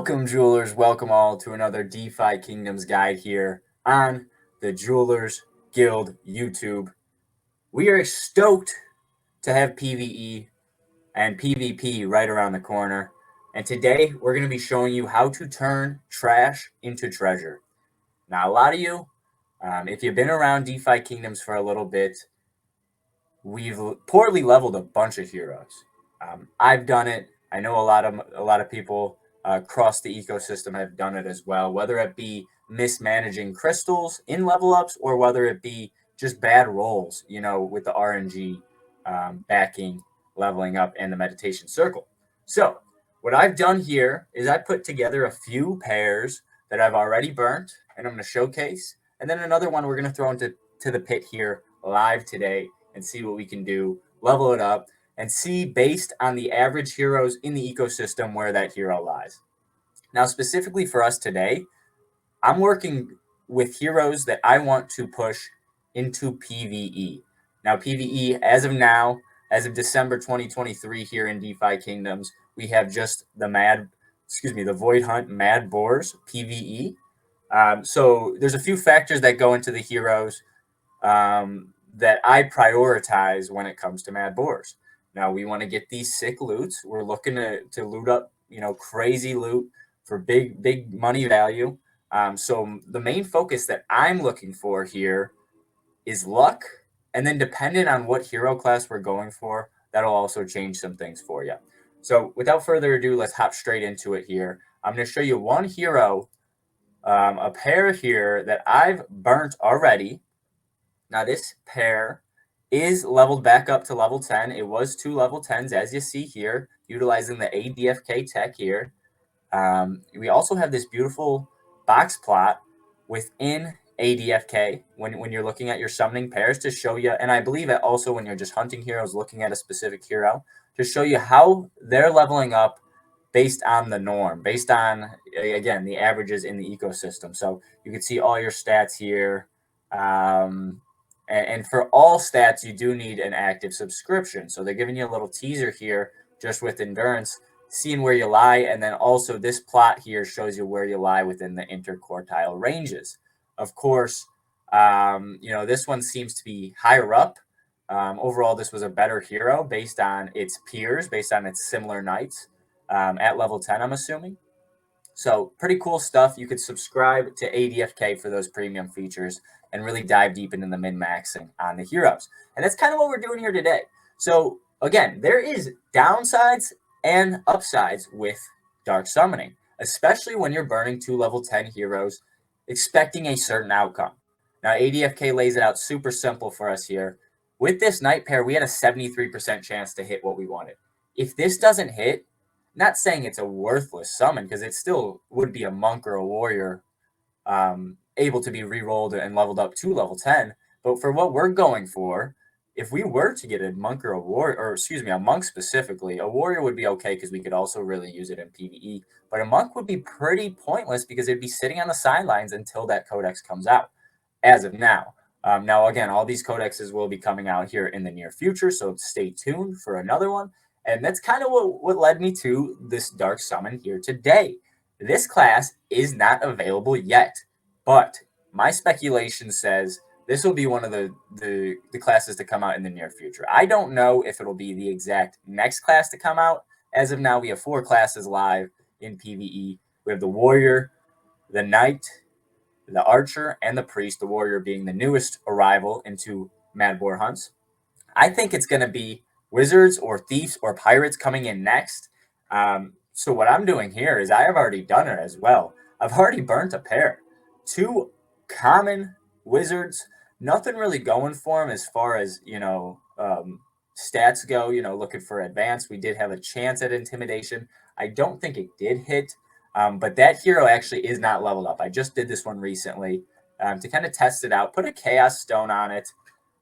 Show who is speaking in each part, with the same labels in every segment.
Speaker 1: Welcome, jewelers. Welcome all to another DeFi Kingdoms guide here on the Jewelers Guild YouTube. We are stoked to have PVE and PvP right around the corner. And today we're going to be showing you how to turn trash into treasure. Now, a lot of you, if you've been around DeFi Kingdoms for a little bit, we've poorly leveled a bunch of heroes. I've done it. I know a lot of people across the ecosystem have done it as well, whether it be mismanaging crystals in level ups or whether it be just bad rolls, with the RNG backing, leveling up, and the meditation circle. So what I've done here is I put together a few pairs that I've already burnt, and I'm going to showcase, and then another one we're going to throw into the pit here live today and see what we can do, level it up, and see based on the average heroes in the ecosystem where that hero lies. Now, specifically for us today, I'm working with heroes that I want to push into PvE. Now, PvE, as of December 2023 here in DeFi Kingdoms, we have just the Void Hunt Mad Boars PvE. So there's a few factors that go into the heroes that I prioritize when it comes to Mad Boars. Now, we want to get these sick loots. We're looking to loot up, crazy loot for big money value. So the main focus that I'm looking for here is luck. And then depending on what hero class we're going for, that'll also change some things for you. So without further ado, let's hop straight into it here. I'm going to show you one hero, a pair here that I've burnt already. Now, this pair is leveled back up to level 10. It was 2 level 10s, as you see here, utilizing the DFK tech here. We also have this beautiful box plot within DFK when you're looking at your summoning pairs to show you, and I believe that also when you're just hunting heroes, looking at a specific hero, to show you how they're leveling up based on the norm, based on, again, the averages in the ecosystem. So you can see all your stats here. And for all stats, you do need an active subscription. So they're giving you a little teaser here just with endurance, seeing where you lie. And then also this plot here shows you where you lie within the interquartile ranges. Of course, this one seems to be higher up. Overall, this was a better hero based on its peers, based on its similar knights at level 10, I'm assuming. So pretty cool stuff. You could subscribe to DFK for those premium features and really dive deep into the min-maxing on the heroes. And that's kind of what we're doing here today. So again, there is downsides and upsides with dark summoning, especially when you're burning 2 level 10 heroes, expecting a certain outcome. Now, DFK lays it out super simple for us here. With this knight pair, we had a 73% chance to hit what we wanted. If this doesn't hit, not saying it's a worthless summon, because it still would be a monk or a warrior able to be re-rolled and leveled up to level 10. But for what we're going for, if we were to get a monk or a warrior, or excuse me, a monk specifically, a warrior would be okay because we could also really use it in PvE. But a monk would be pretty pointless because it'd be sitting on the sidelines until that codex comes out, as of now. Now, again, all these codexes will be coming out here in the near future, so stay tuned for another one. And that's kind of what led me to this dark summon here today. This class is not available yet, but my speculation says this will be one of the classes to come out in the near future. I don't know if it'll be the exact next class to come out. As of now, we have 4 classes live in PvE. We have the warrior, the knight, the archer, and the priest, the warrior being the newest arrival into Mad Boar hunts. I think it's going to be wizards or thieves or pirates coming in next. So what I'm doing here is I have already done it as well. I've already burnt a pair. 2 common wizards, nothing really going for them as far as, stats go, looking for advance. We did have a chance at intimidation. I don't think it did hit, but that hero actually is not leveled up. I just did this one recently to kind of test it out, put a chaos stone on it.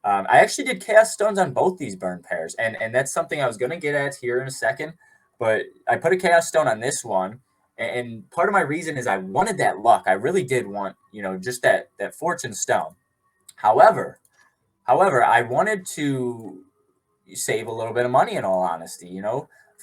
Speaker 1: I actually did chaos stones on both these burn pairs, and that's something I was going to get at here in a second, but I put a chaos stone on this one, and part of my reason is I wanted that luck. I really did want, just that fortune stone. However, I wanted to save a little bit of money, in all honesty.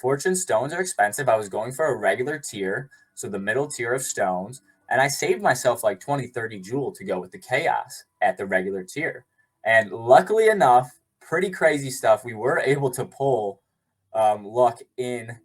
Speaker 1: Fortune stones are expensive. I was going for a regular tier, so the middle tier of stones, and I saved myself like 20, 30 jewel to go with the chaos at the regular tier. And luckily enough, pretty crazy stuff. We were able to pull luck in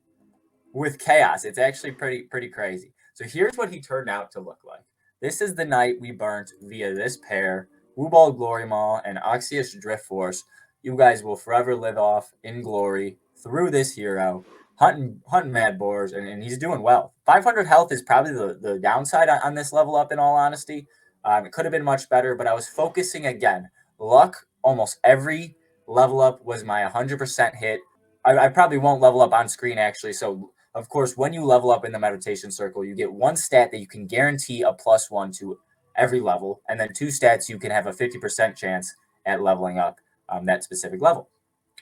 Speaker 1: with chaos. It's actually pretty crazy. So here's what he turned out to look like. This is the night we burnt via this pair, Wooball Glory Maw and Oxyus Drift Force. You guys will forever live off in glory through this hero, hunting mad boars, and he's doing well. 500 health is probably the downside on this level up, in all honesty. It could have been much better, but I was focusing again. Luck, almost every level up was my 100% hit. I probably won't level up on screen, actually, so of course, when you level up in the meditation circle, you get one stat that you can guarantee a +1 to every level, and then 2 stats you can have a 50% chance at leveling up that specific level.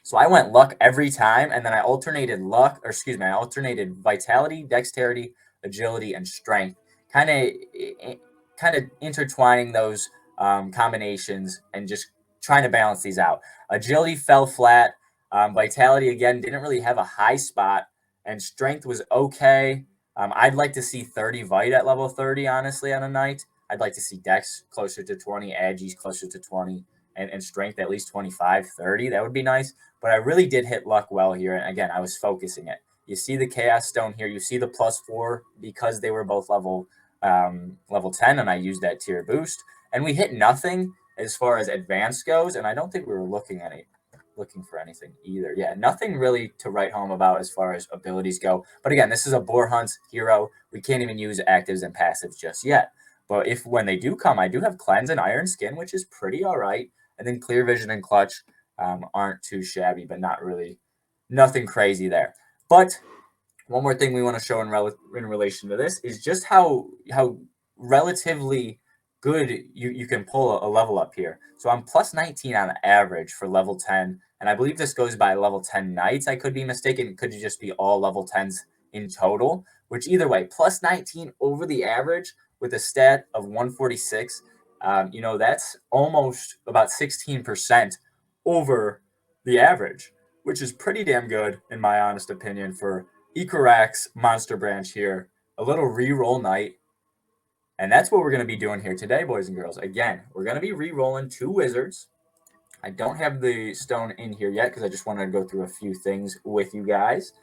Speaker 1: So I went luck every time, and then I alternated I alternated vitality, dexterity, agility, and strength, kind of intertwining those combinations and just trying to balance these out. Agility fell flat. Vitality, again, didn't really have a high spot, and strength was okay. I'd like to see 30 Vite at level 30, honestly, on a night. I'd like to see Dex closer to 20, Agis closer to 20, and strength at least 25, 30. That would be nice. But I really did hit luck well here. And again, I was focusing it. You see the Chaos Stone here. You see the +4 because they were both level 10, and I used that tier boost. And we hit nothing as far as advanced goes, and I don't think we were looking for anything either. Yeah, nothing really to write home about as far as abilities go. But again, this is a boar hunt hero. We can't even use actives and passives just yet. But when they do come, I do have Cleanse and Iron Skin, which is pretty all right. And then Clear Vision and Clutch aren't too shabby, but nothing crazy there. But one more thing we want to show in relation to this is just how relatively good you can pull a level up here. So I'm +19 on average for level 10, and I believe this goes by level 10 nights. I could be mistaken. It could just be all level 10s in total, which either way, +19 over the average with a stat of 146. That's almost about 16% over the average, which is pretty damn good, in my honest opinion, for Ikorak's Monster Branch here. A little re-roll night. And that's what we're going to be doing here today, boys and girls. Again, we're going to be re-rolling 2 wizards. I don't have the stone in here yet because I just wanted to go through a few things with you guys.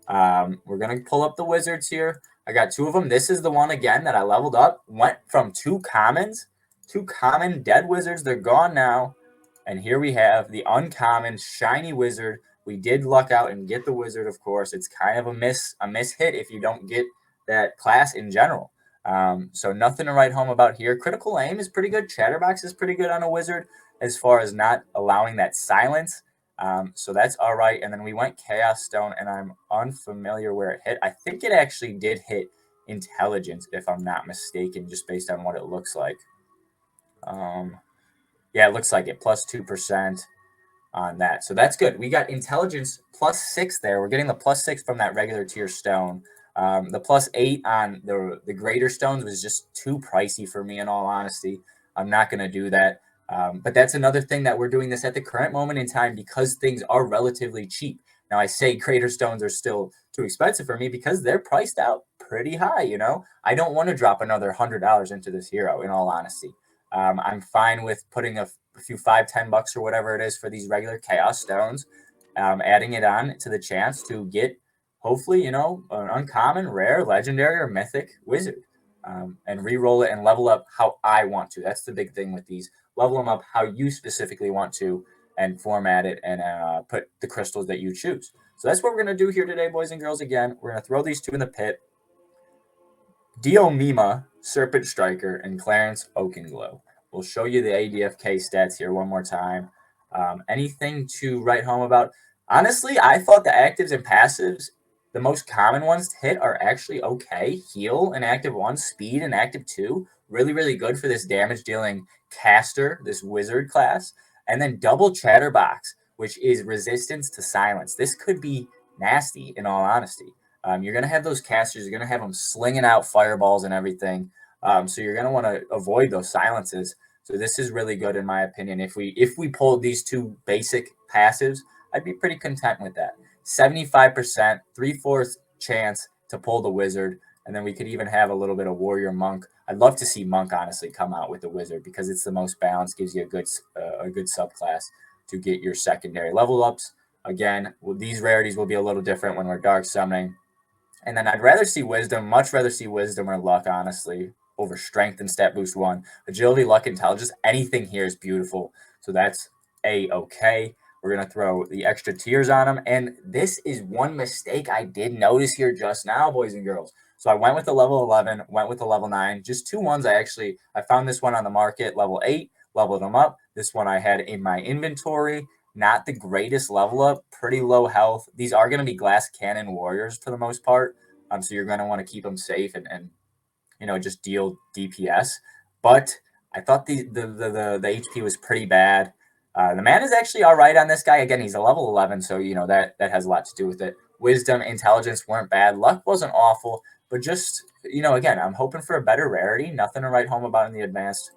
Speaker 1: We're going to pull up the wizards here. I got 2 of them. This is the one, again, that I leveled up. Went from 2 commons, 2 common dead wizards. They're gone now. And here we have the uncommon shiny wizard. We did luck out and get the wizard, of course. It's kind of a miss hit if you don't get that class in general. So nothing to write home about here. Critical aim is pretty good. Chatterbox is pretty good on a wizard as far as not allowing that silence. So that's all right. And then we went Chaos Stone, and I'm unfamiliar where it hit. I think it actually did hit Intelligence, if I'm not mistaken, just based on what it looks like. Yeah, it looks like it, +2% on that. So that's good. We got Intelligence +6 there. We're getting the +6 from that regular tier stone. The +8 on the greater stones was just too pricey for me, in all honesty. I'm not going to do that. But that's another thing that we're doing this at the current moment in time because things are relatively cheap. Now, I say greater stones are still too expensive for me because they're priced out pretty high, I don't want to drop another $100 into this hero, in all honesty. I'm fine with putting a few $5-10 or whatever it is for these regular Chaos Stones, adding it on to the chance to get, hopefully, an uncommon, rare, legendary, or mythic wizard, and re-roll it and level up how I want to. That's the big thing with these. Level them up how you specifically want to and format it and put the crystals that you choose. So that's what we're going to do here today, boys and girls. Again, we're going to throw these 2 in the pit. Diomima, Serpent Striker, and Clarence Oakenglow. We'll show you the ADFK stats here one more time. Anything to write home about? Honestly, I thought the actives and passives, the most common ones to hit, are actually okay. Heal in active 1, speed in active 2. Really, really good for this damage dealing caster, this wizard class. And then double Chatterbox, which is resistance to silence. This could be nasty, in all honesty. You're going to have those casters. You're going to have them slinging out fireballs and everything. So you're going to want to avoid those silences. So this is really good, in my opinion. If we pulled these 2 basic passives, I'd be pretty content with that. 75%, 3/4 chance to pull the wizard. And then we could even have a little bit of warrior monk. I'd love to see monk honestly come out with the wizard because it's the most balanced, gives you a good subclass to get your secondary level ups. Again, these rarities will be a little different when we're dark summoning. And then I'd rather see wisdom, much rather see wisdom or luck, honestly, over strength and stat boost 1. Agility, luck, intelligence, anything here is beautiful. So that's A-okay. We're going to throw the extra tiers on them. And this is one mistake I did notice here just now, boys and girls. So I went with the level 11, went with the level 9. Just 2 ones I found this one on the market, level 8, leveled them up. This one I had in my inventory. Not the greatest level up, pretty low health. These are going to be glass cannon warriors for the most part. So you're going to want to keep them safe and just deal DPS. But I thought the HP was pretty bad. The mana is actually all right on this guy. Again, he's a level 11, so that has a lot to do with it. Wisdom, intelligence weren't bad. Luck wasn't awful, but just again, I'm hoping for a better rarity. Nothing to write home about in the advanced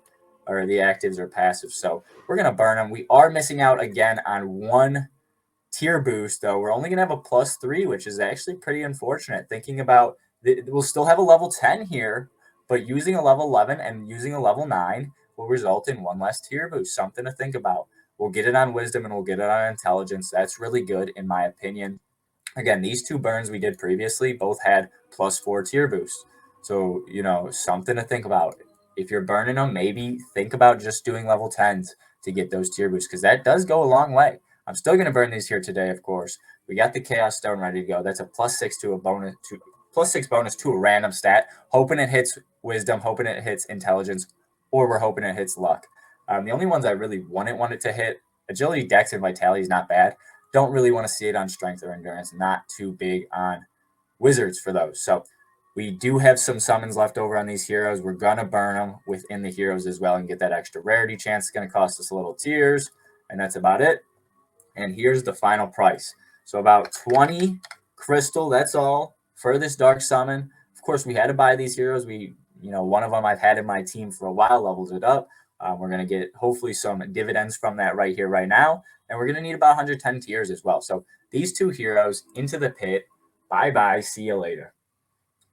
Speaker 1: or the actives or passives. So we're going to burn them. We are missing out again on 1 tier boost, though. We're only going to have a +3, which is actually pretty unfortunate. Thinking about we'll still have a level 10 here, but using a level 11 and using a level 9 will result in 1 less tier boost. Something to think about. We'll get it on wisdom and we'll get it on intelligence. That's really good in my opinion. Again, these 2 burns we did previously both had +4 tier boost. So, something to think about. If you're burning them, maybe think about just doing level 10s to get those tier boosts because that does go a long way. I'm still going to burn these here today, of course. We got the Chaos Stone ready to go. That's a +6 to a bonus, +6 bonus to a random stat. Hoping it hits wisdom, hoping it hits intelligence, or we're hoping it hits luck. The only ones I really wouldn't want it to hit, agility, dex, and vitality is not bad. Don't really want to see it on strength or endurance. Not too big on wizards for those. So we do have some summons left over on these heroes. We're going to burn them within the heroes as well and get that extra rarity chance. It's going to cost us a little tiers, and that's about it. And here's the final price. So about 20 crystal, that's all for this dark summon. Of course, we had to buy these heroes. One of them I've had in my team for a while, levels it up. We're going to get hopefully some dividends from that right here, right now. And we're going to need about 110 tiers as well. So these 2 heroes into the pit. Bye-bye. See you later.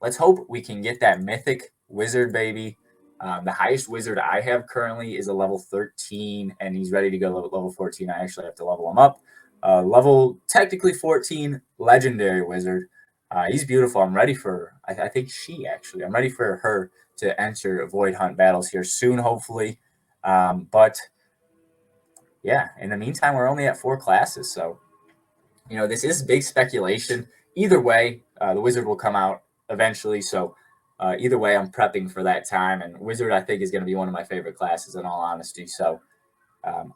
Speaker 1: Let's hope we can get that mythic wizard, baby. The highest wizard I have currently is a level 13, and he's ready to go level 14. I actually have to level him up. Level technically 14 legendary wizard. He's beautiful. I'm ready for, I think I'm ready for her to enter Void Hunt battles here soon, hopefully. But yeah, in the meantime, we're only at 4 classes. So, this is big speculation. Either way, the wizard will come out eventually. So either way, I'm prepping for that time. And wizard, I think, is going to be one of my favorite classes in all honesty. So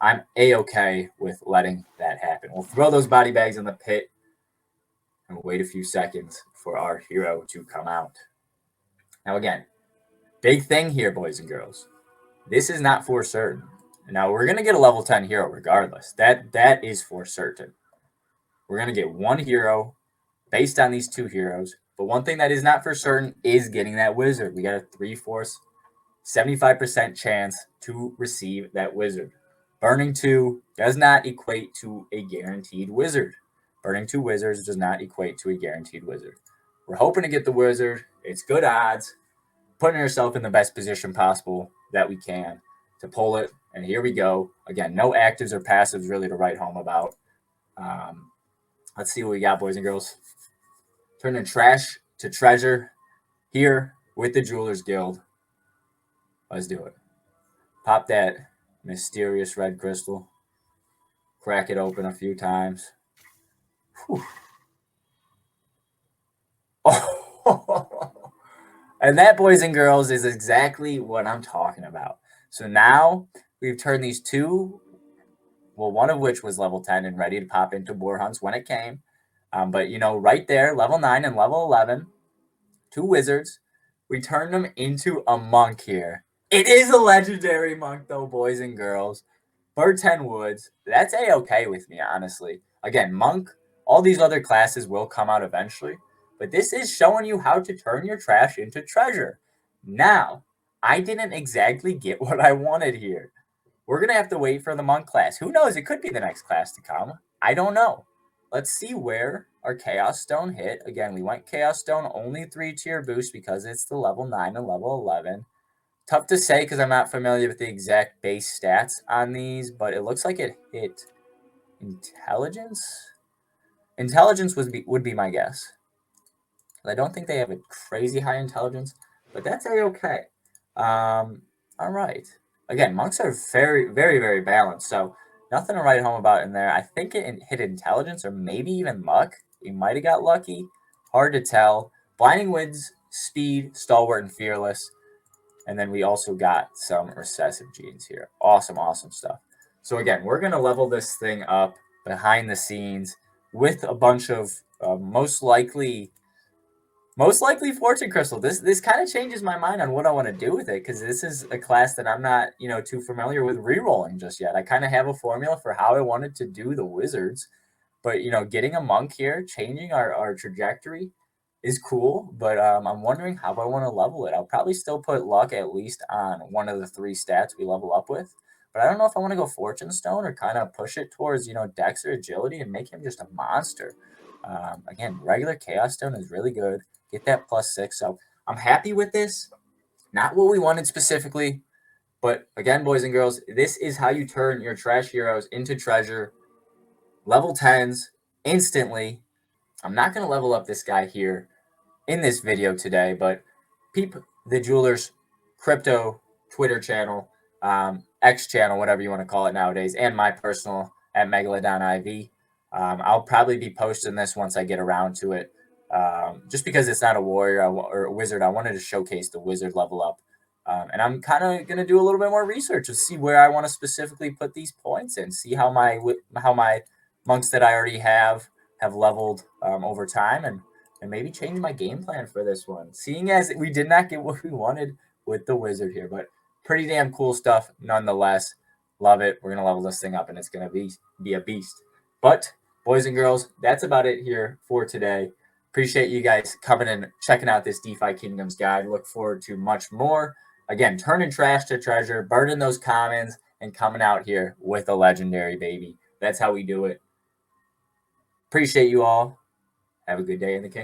Speaker 1: I'm A-okay with letting that happen. We'll throw those body bags in the pit and wait a few seconds for our hero to come out. Now, again, big thing here, boys and girls. This is not for certain. Now, we're going to get a level 10 hero regardless. That is for certain. We're going to get 1 hero based on these 2 heroes. But one thing that is not for certain is getting that wizard. We got a 3/4, 75% chance to receive that wizard. Burning 2 does not equate to a guaranteed wizard. Burning 2 wizards does not equate to a guaranteed wizard. We're hoping to get the wizard. It's good odds. Putting ourselves in the best position possible that we can to pull it. And here we go. Again, no actives or passives really to write home about. Let's see what we got, boys and girls. Turning trash to treasure here with the Jewelers Guild. Let's do it. Pop that mysterious red crystal. Crack it open a few times. Whew. Oh. And that, boys and girls, is exactly what I'm talking about. So now we've turned these 2, one of which was level 10 and ready to pop into boar hunts when it came. But, right there, level 9 and level 11, 2 wizards. We turned them into a monk here. It is a legendary monk, though, boys and girls. Bird 10 Woods. That's A-okay with me, honestly. Again, monk, all these other classes will come out eventually. But this is showing you how to turn your trash into treasure. Now, I didn't exactly get what I wanted here. We're going to have to wait for the monk class. Who knows? It could be the next class to come. I don't know. let's see where our Chaos Stone hit. Again, we went Chaos Stone, only 3-tier boost because it's the level 9 and level 11. Tough to say because I'm not familiar with the exact base stats on these, but it looks like it hit Intelligence. Intelligence would be my guess. I don't think they have a crazy high intelligence, but that's a-okay. All right. Again, monks are very, very, very balanced, so nothing to write home about in there. I think it hit intelligence or maybe even luck. We might have got lucky. Hard to tell. Blinding Winds, speed, stalwart, and fearless. And then we also got some recessive genes here. Awesome, awesome stuff. So again, we're going to level this thing up behind the scenes with a bunch of most likely Fortune Crystal. This kind of changes my mind on what I want to do with it, because this is a class that I'm not, too familiar with rerolling just yet. I kind of have a formula for how I wanted to do the wizards, but getting a monk here, changing our trajectory is cool. But I'm wondering how I want to level it. I'll probably still put luck at least on one of the 3 stats we level up with. But I don't know if I want to go Fortune Stone or kind of push it towards, Dex or Agility and make him just a monster. Again, regular Chaos Stone is really good. Get that +6. So I'm happy with this. Not what we wanted specifically. But again, boys and girls, this is how you turn your trash heroes into treasure. Level 10s instantly. I'm not going to level up this guy here in this video today, but peep the Jeweler's crypto Twitter channel, X channel, whatever you want to call it nowadays, and my personal at Megalodon IV. I'll probably be posting this once I get around to it. Just because it's not a warrior or a wizard, I wanted to showcase the wizard level up. And I'm kind of going to do a little bit more research to see where I want to specifically put these points in, see how my monks that I already have leveled over time, and maybe change my game plan for this one, seeing as we did not get what we wanted with the wizard here. But pretty damn cool stuff nonetheless. Love it. We're going to level this thing up, and it's going to be a beast. But, boys and girls, that's about it here for today. Appreciate you guys coming and checking out this DeFi Kingdoms guide. Look forward to much more. Again, turning trash to treasure, burning those commons, and coming out here with a legendary, baby. That's how we do it. Appreciate you all. Have a good day in the kingdom.